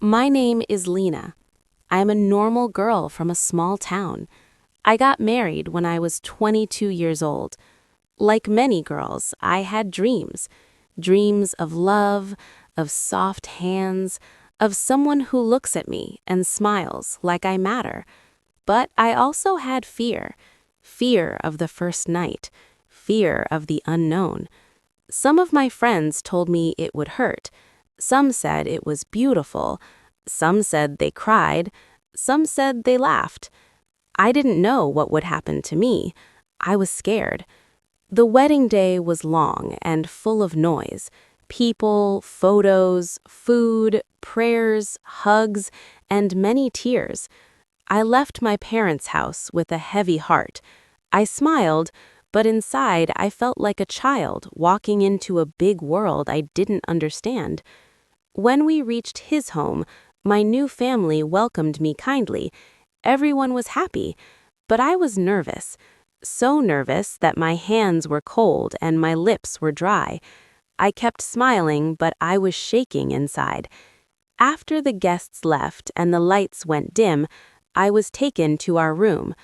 My name is Lena. I'm a normal girl from a small town. I got married when I was 22 years old. Like many girls, I had dreams. Dreams of love, of soft hands, of someone who looks at me and smiles like I matter. But I also had fear. Fear of the first night. Fear of the unknown. Some of my friends told me it would hurt. Some said it was beautiful. Some said they cried. Some said they laughed. I didn't know what would happen to me. I was scared. The wedding day was long and full of noise. People, photos, food, prayers, hugs, and many tears. I left my parents' house with a heavy heart. I smiled, but inside I felt like a child walking into a big world I didn't understand. When we reached his home, my new family welcomed me kindly. Everyone was happy, but I was nervous. So nervous that my hands were cold and my lips were dry. I kept smiling, but I was shaking inside. After the guests left and the lights went dim, I was taken to our room.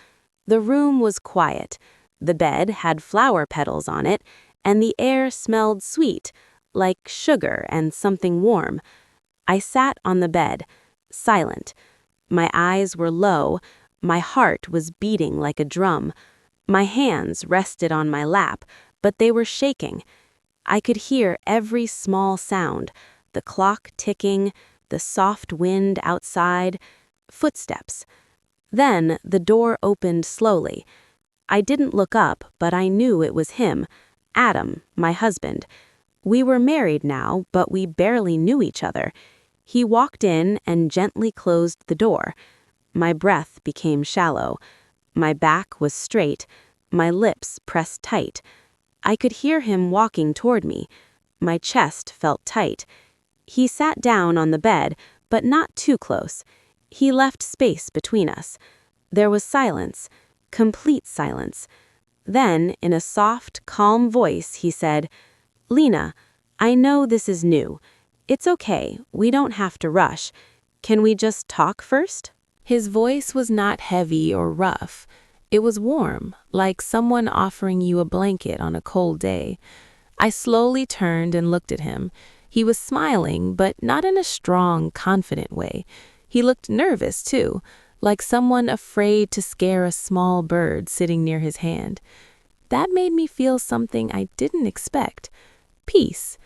The room was quiet. The bed had flower petals on it, and the air smelled sweet, like sugar and something warm. I sat on the bed, silent. My eyes were low. My heart was beating like a drum. My hands rested on my lap, but they were shaking. I could hear every small sound, the clock ticking, the soft wind outside, footsteps. Then the door opened slowly. I didn't look up, but I knew it was him, Adam, my husband. We were married now, but we barely knew each other. He walked in and gently closed the door. My breath became shallow. My back was straight, my lips pressed tight. I could hear him walking toward me. My chest felt tight. He sat down on the bed, but not too close. He left space between us. There was silence, complete silence. Then, in a soft, calm voice, he said, "Lena, I know this is new. It's okay, we don't have to rush. Can we just talk first?" His voice was not heavy or rough. It was warm, like someone offering you a blanket on a cold day. I slowly turned and looked at him. He was smiling, but not in a strong, confident way. He looked nervous, too, like someone afraid to scare a small bird sitting near his hand. That made me feel something I didn't expect. Peace.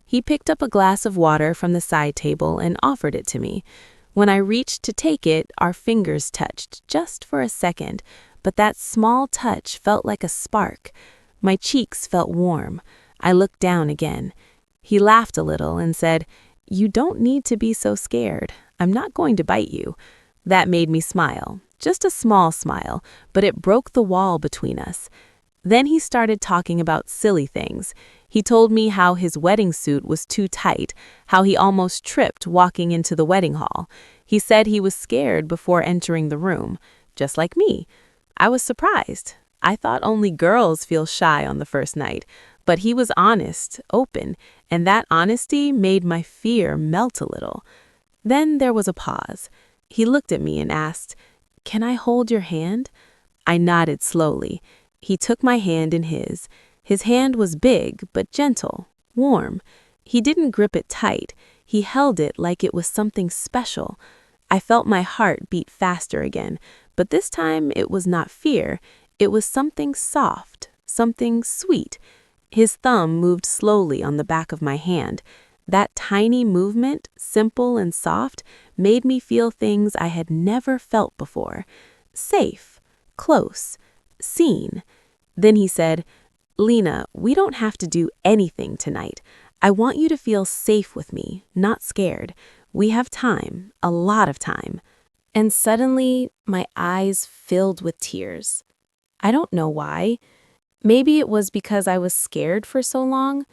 He picked up a glass of water from the side table and offered it to me. When I reached to take it, our fingers touched, just for a second, but that small touch felt like a spark. My cheeks felt warm. I looked down again. He laughed a little and said, "You don't need to be so scared. I'm not going to bite you." That made me smile, just a small smile, but it broke the wall between us. Then he started talking about silly things. He told me how his wedding suit was too tight, how he almost tripped walking into the wedding hall. He said he was scared before entering the room, just like me. I was surprised. I thought only girls feel shy on the first night, but he was honest, open, and that honesty made my fear melt a little. Then there was a pause. He looked at me and asked, "Can I hold your hand?" I nodded slowly. He took my hand in his. His hand was big, but gentle, warm. He didn't grip it tight. He held it like it was something special. I felt my heart beat faster again, but this time it was not fear. It was something soft, something sweet. His thumb moved slowly on the back of my hand. That tiny movement, simple and soft, made me feel things I had never felt before. Safe, close, seen. Then he said, "Lena, we don't have to do anything tonight. I want you to feel safe with me, not scared. We have time, a lot of time." And suddenly, my eyes filled with tears. I don't know why. Maybe it was because I was scared for so long.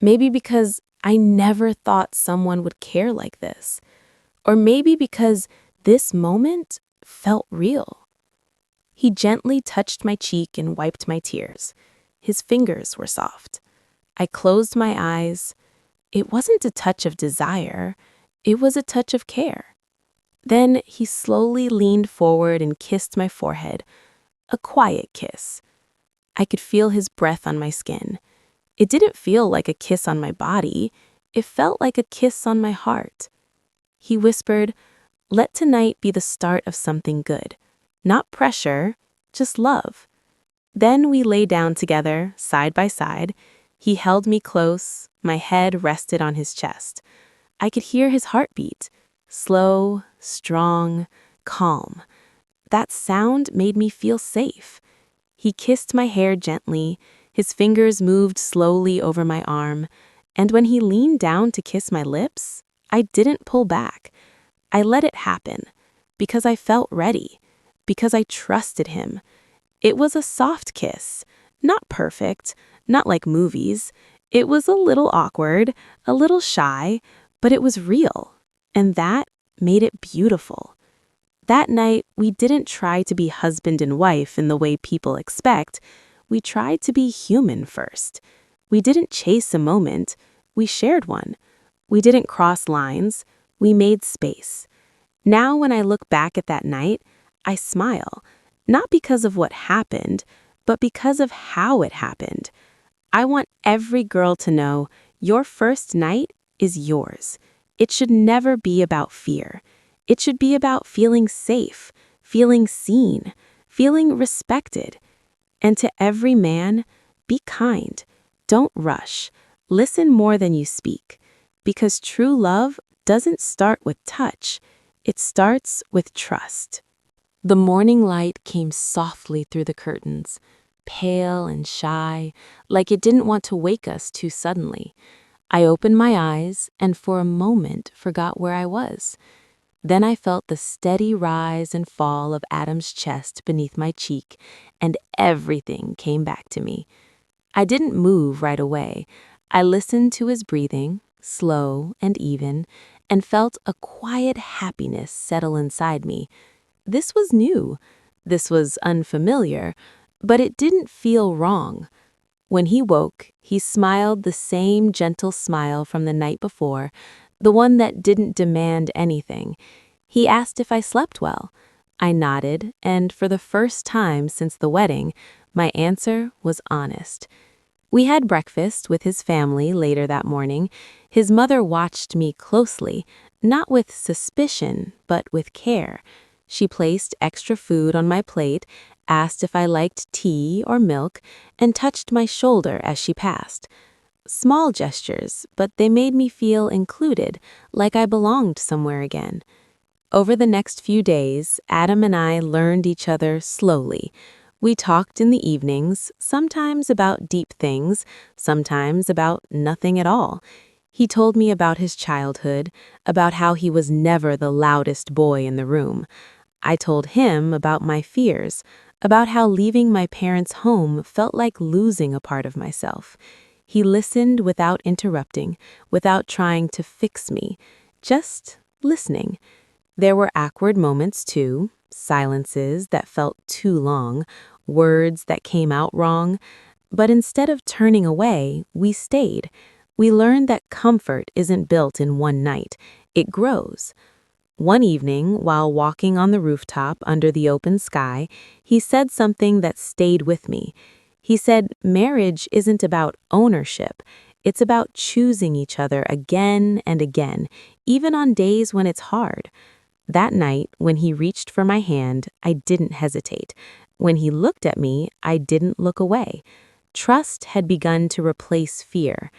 Maybe because I never thought someone would care like this. Or maybe because this moment felt real. He gently touched my cheek and wiped my tears. His fingers were soft. I closed my eyes. It wasn't a touch of desire. It was a touch of care. Then he slowly leaned forward and kissed my forehead, a quiet kiss. I could feel his breath on my skin. It didn't feel like a kiss on my body. It felt like a kiss on my heart. He whispered, "Let tonight be the start of something good. Not pressure, just love." Then we lay down together, side by side. He held me close, my head rested on his chest. I could hear his heartbeat, slow, strong, calm. That sound made me feel safe. He kissed my hair gently, his fingers moved slowly over my arm, and when he leaned down to kiss my lips, I didn't pull back. I let it happen, because I felt ready, because I trusted him. It was a soft kiss, not perfect, not like movies. It was a little awkward, a little shy, but it was real, and that made it beautiful. That night, we didn't try to be husband and wife in the way people expect. We tried to be human first. We didn't chase a moment. We shared one. We didn't cross lines. We made space. Now, when I look back at that night, I smile, not because of what happened, but because of how it happened. I want every girl to know your first night is yours. It should never be about fear. It should be about feeling safe, feeling seen, feeling respected. And to every man, be kind. Don't rush. Listen more than you speak. Because true love doesn't start with touch. It starts with trust. The morning light came softly through the curtains, pale and shy, like it didn't want to wake us too suddenly. I opened my eyes and for a moment forgot where I was. Then I felt the steady rise and fall of Adam's chest beneath my cheek, and everything came back to me. I didn't move right away. I listened to his breathing, slow and even, and felt a quiet happiness settle inside me. This was new. This was unfamiliar, but it didn't feel wrong. When he woke, he smiled the same gentle smile from the night before, the one that didn't demand anything. He asked if I slept well. I nodded, and for the first time since the wedding, my answer was honest. We had breakfast with his family later that morning. His mother watched me closely, not with suspicion, but with care. She placed extra food on my plate, asked if I liked tea or milk, and touched my shoulder as she passed. Small gestures, but they made me feel included, like I belonged somewhere again. Over the next few days, Adam and I learned each other slowly. We talked in the evenings, sometimes about deep things, sometimes about nothing at all. He told me about his childhood, about how he was never the loudest boy in the room. I told him about my fears, about how leaving my parents' home felt like losing a part of myself. He listened without interrupting, without trying to fix me, just listening. There were awkward moments too, silences that felt too long, words that came out wrong. But instead of turning away, we stayed. We learned that comfort isn't built in one night. It grows. One evening, while walking on the rooftop under the open sky, he said something that stayed with me. He said, "Marriage isn't about ownership. It's about choosing each other again and again, even on days when it's hard." That night, when he reached for my hand, I didn't hesitate. When he looked at me, I didn't look away. Trust had begun to replace fear.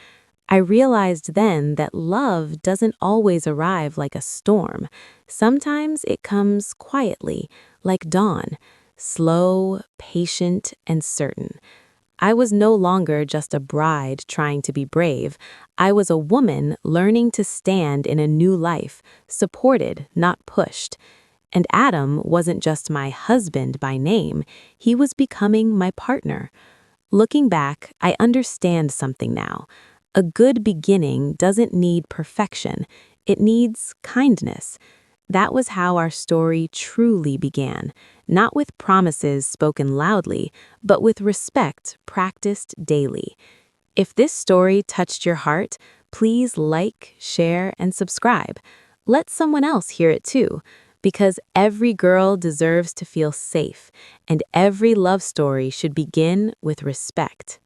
I realized then that love doesn't always arrive like a storm. Sometimes it comes quietly, like dawn, slow, patient, and certain. I was no longer just a bride trying to be brave. I was a woman learning to stand in a new life, supported, not pushed. And Adam wasn't just my husband by name, he was becoming my partner. Looking back, I understand something now. A good beginning doesn't need perfection, it needs kindness. That was how our story truly began, not with promises spoken loudly, but with respect practiced daily. If this story touched your heart, please like, share, and subscribe. Let someone else hear it too, because every girl deserves to feel safe, and every love story should begin with respect.